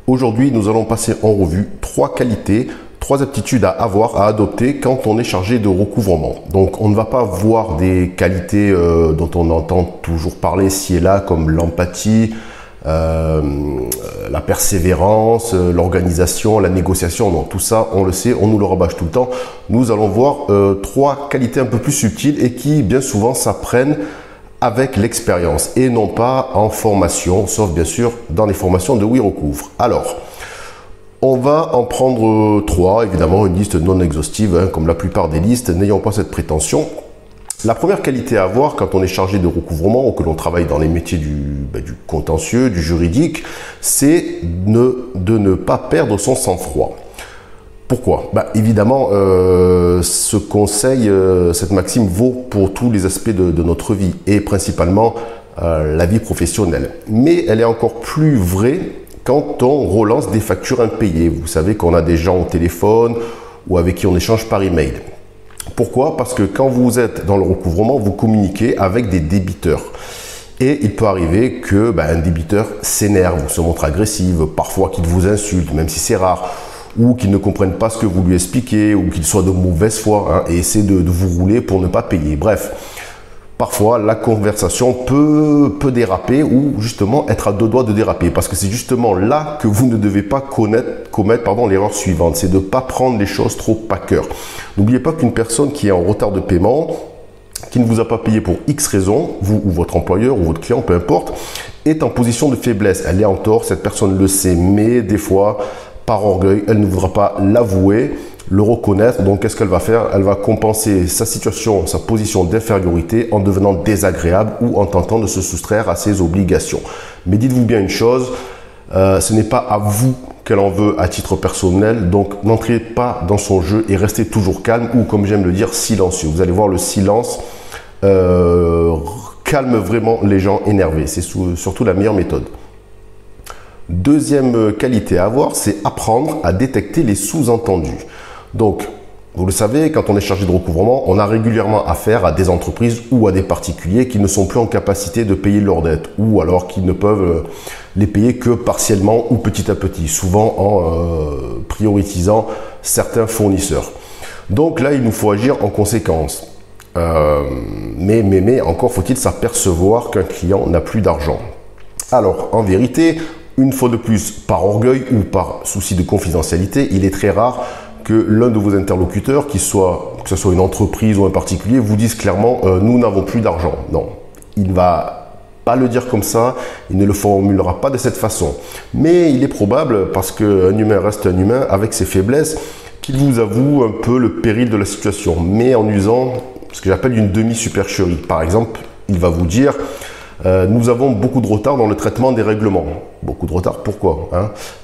Aujourd'hui, nous allons passer en revue 3 qualités, 3 aptitudes à avoir, à adopter quand on est chargé de recouvrement. Donc, on ne va pas voir des qualités dont on entend toujours parler ci et là, comme l'empathie, la persévérance, l'organisation, la négociation. Non, tout ça, on le sait, on nous le rabâche tout le temps. Nous allons voir 3 qualités un peu plus subtiles et qui, bien souvent, s'apprennent avec l'expérience et non pas en formation, sauf bien sûr dans les formations de WeRecouvre. Alors, on va en prendre 3, évidemment une liste non exhaustive, hein, comme la plupart des listes, n'ayant pas cette prétention. La première qualité à avoir quand on est chargé de recouvrement ou que l'on travaille dans les métiers du contentieux, du juridique, c'est de ne pas perdre son sang-froid. Pourquoi? Évidemment, ce conseil, cette maxime vaut pour tous les aspects de notre vie et principalement la vie professionnelle. Mais elle est encore plus vraie quand on relance des factures impayées. Vous savez qu'on a des gens au téléphone ou avec qui on échange par email. Pourquoi? Parce que quand vous êtes dans le recouvrement, vous communiquez avec des débiteurs. Et il peut arriver que un débiteur s'énerve, se montre agressif, parfois qu'il vous insulte, même si c'est rare, ou qu'il ne comprenne pas ce que vous lui expliquez, ou qu'il soit de mauvaise foi, et essaie de vous rouler pour ne pas payer. Bref, parfois la conversation peut déraper, ou justement être à 2 doigts de déraper, parce que c'est justement là que vous ne devez pas commettre l'erreur suivante, c'est de ne pas prendre les choses trop à cœur. N'oubliez pas qu'une personne qui est en retard de paiement, qui ne vous a pas payé pour X raison, vous ou votre employeur ou votre client, peu importe, est en position de faiblesse. Elle est en tort, cette personne le sait, mais des fois, par orgueil, elle ne voudra pas l'avouer, le reconnaître. Donc, qu'est-ce qu'elle va faire? Elle va compenser sa situation, sa position d'infériorité en devenant désagréable ou en tentant de se soustraire à ses obligations. Mais dites-vous bien une chose, ce n'est pas à vous qu'elle en veut à titre personnel. Donc, n'entrez pas dans son jeu et restez toujours calme ou, comme j'aime le dire, silencieux. Vous allez voir, le silence calme vraiment les gens énervés. C'est surtout la meilleure méthode. Deuxième qualité à avoir, c'est apprendre à détecter les sous-entendus. Donc, vous le savez, quand on est chargé de recouvrement, on a régulièrement affaire à des entreprises ou à des particuliers qui ne sont plus en capacité de payer leurs dettes ou alors qui ne peuvent les payer que partiellement ou petit à petit, souvent en prioritisant certains fournisseurs. Donc là, il nous faut agir en conséquence. Mais encore faut-il s'apercevoir qu'un client n'a plus d'argent. Alors, en vérité, une fois de plus, par orgueil ou par souci de confidentialité, il est très rare que l'un de vos interlocuteurs, que ce soit une entreprise ou un particulier, vous dise clairement nous n'avons plus d'argent. Non, il ne va pas le dire comme ça, il ne le formulera pas de cette façon. Mais il est probable, parce qu'un humain reste un humain avec ses faiblesses, qu'il vous avoue un peu le péril de la situation, mais en usant ce que j'appelle une demi-supercherie. Par exemple, il va vous dire nous avons beaucoup de retard dans le traitement des règlements. Beaucoup de retard, pourquoi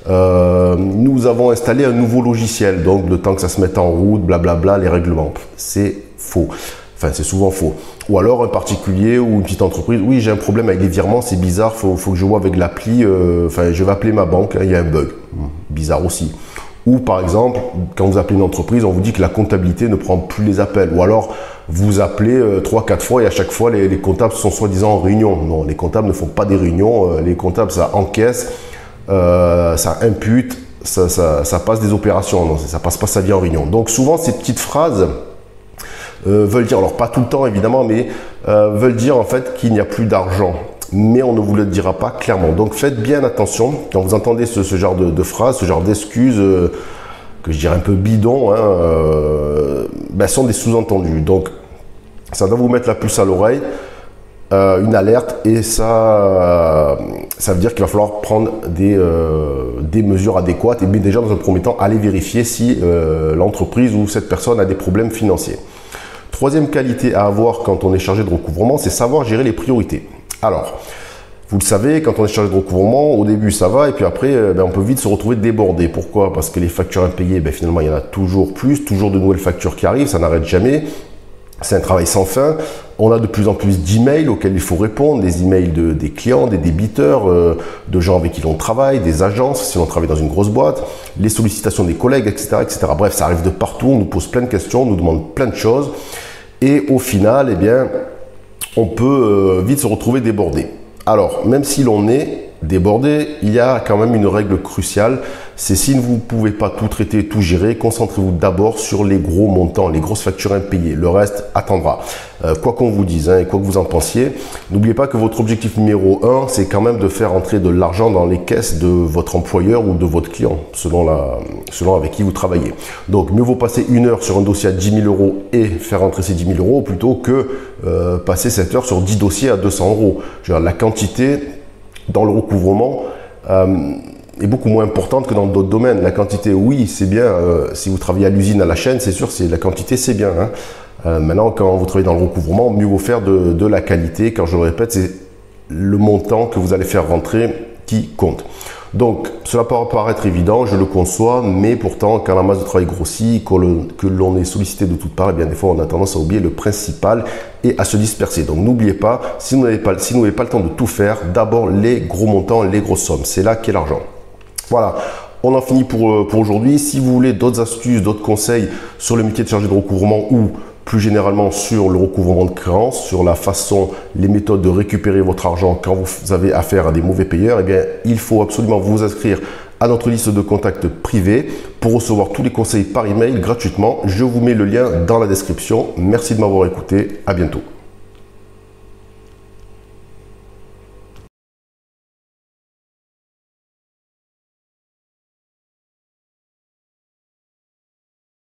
nous avons installé un nouveau logiciel, donc le temps que ça se mette en route, blablabla, les règlements. C'est faux. Enfin, c'est souvent faux. Ou alors un particulier ou une petite entreprise, oui, j'ai un problème avec les virements, c'est bizarre, faut que je vois avec l'appli, je vais appeler ma banque, il y a un bug. Bizarre aussi. Ou par exemple, quand vous appelez une entreprise, on vous dit que la comptabilité ne prend plus les appels. Ou alors, vous appelez 3-4 fois et à chaque fois, les comptables sont soi-disant en réunion. Non, les comptables ne font pas des réunions. Les comptables, ça encaisse, ça impute, ça passe des opérations. Non, ça passe pas sa vie en réunion. Donc souvent, ces petites phrases veulent dire, alors pas tout le temps évidemment, mais veulent dire en fait qu'il n'y a plus d'argent. Mais on ne vous le dira pas clairement. Donc faites bien attention quand vous entendez ce genre de phrases, ce genre d'excuses que je dirais un peu bidons, sont des sous-entendus. Donc ça doit vous mettre la puce à l'oreille, une alerte, et ça veut dire qu'il va falloir prendre des mesures adéquates. Et bien déjà dans un premier temps, aller vérifier si l'entreprise ou cette personne a des problèmes financiers. Troisième qualité à avoir quand on est chargé de recouvrement, c'est savoir gérer les priorités. Alors, vous le savez, quand on est chargé de recouvrement, au début ça va, et puis après, on peut vite se retrouver débordé. Pourquoi? Parce que les factures impayées, finalement, il y en a toujours plus, toujours de nouvelles factures qui arrivent, ça n'arrête jamais. C'est un travail sans fin. On a de plus en plus d'emails auxquels il faut répondre, des emails des clients, des débiteurs, de gens avec qui l'on travaille, des agences, si l'on travaille dans une grosse boîte, les sollicitations des collègues, etc., etc. Bref, ça arrive de partout, on nous pose plein de questions, on nous demande plein de choses, et au final, on peut vite se retrouver débordé. Alors, même si l'on est déborder, il y a quand même une règle cruciale, c'est si vous ne pouvez pas tout traiter, tout gérer, concentrez-vous d'abord sur les gros montants, les grosses factures impayées. Le reste attendra. Quoi qu'on vous dise et quoi que vous en pensiez, n'oubliez pas que votre objectif numéro 1, c'est quand même de faire entrer de l'argent dans les caisses de votre employeur ou de votre client, selon avec qui vous travaillez. Donc, mieux vaut passer 1 heure sur un dossier à 10 000 euros et faire entrer ces 10 000 euros plutôt que passer 7 heures sur 10 dossiers à 200 euros. Je veux dire, la quantité dans le recouvrement est beaucoup moins importante que dans d'autres domaines. La quantité, oui, c'est bien. Si vous travaillez à l'usine, à la chaîne, c'est sûr, la quantité, c'est bien. Maintenant, quand vous travaillez dans le recouvrement, mieux vaut faire de la qualité. Quand je le répète, c'est le montant que vous allez faire rentrer qui compte. Donc, cela peut paraître évident, je le conçois, mais pourtant, quand la masse de travail grossit, que l'on est sollicité de toutes parts, eh bien, des fois, on a tendance à oublier le principal et à se disperser. Donc, n'oubliez pas, si vous n'avez pas le temps de tout faire, d'abord les gros montants, les grosses sommes. C'est là qu'est l'argent. Voilà. On en finit pour aujourd'hui. Si vous voulez d'autres astuces, d'autres conseils sur le métier de chargé de recouvrement ou plus généralement sur le recouvrement de créances, sur la façon, les méthodes de récupérer votre argent quand vous avez affaire à des mauvais payeurs, eh bien, il faut absolument vous inscrire à notre liste de contacts privés pour recevoir tous les conseils par email gratuitement. Je vous mets le lien dans la description. Merci de m'avoir écouté. À bientôt.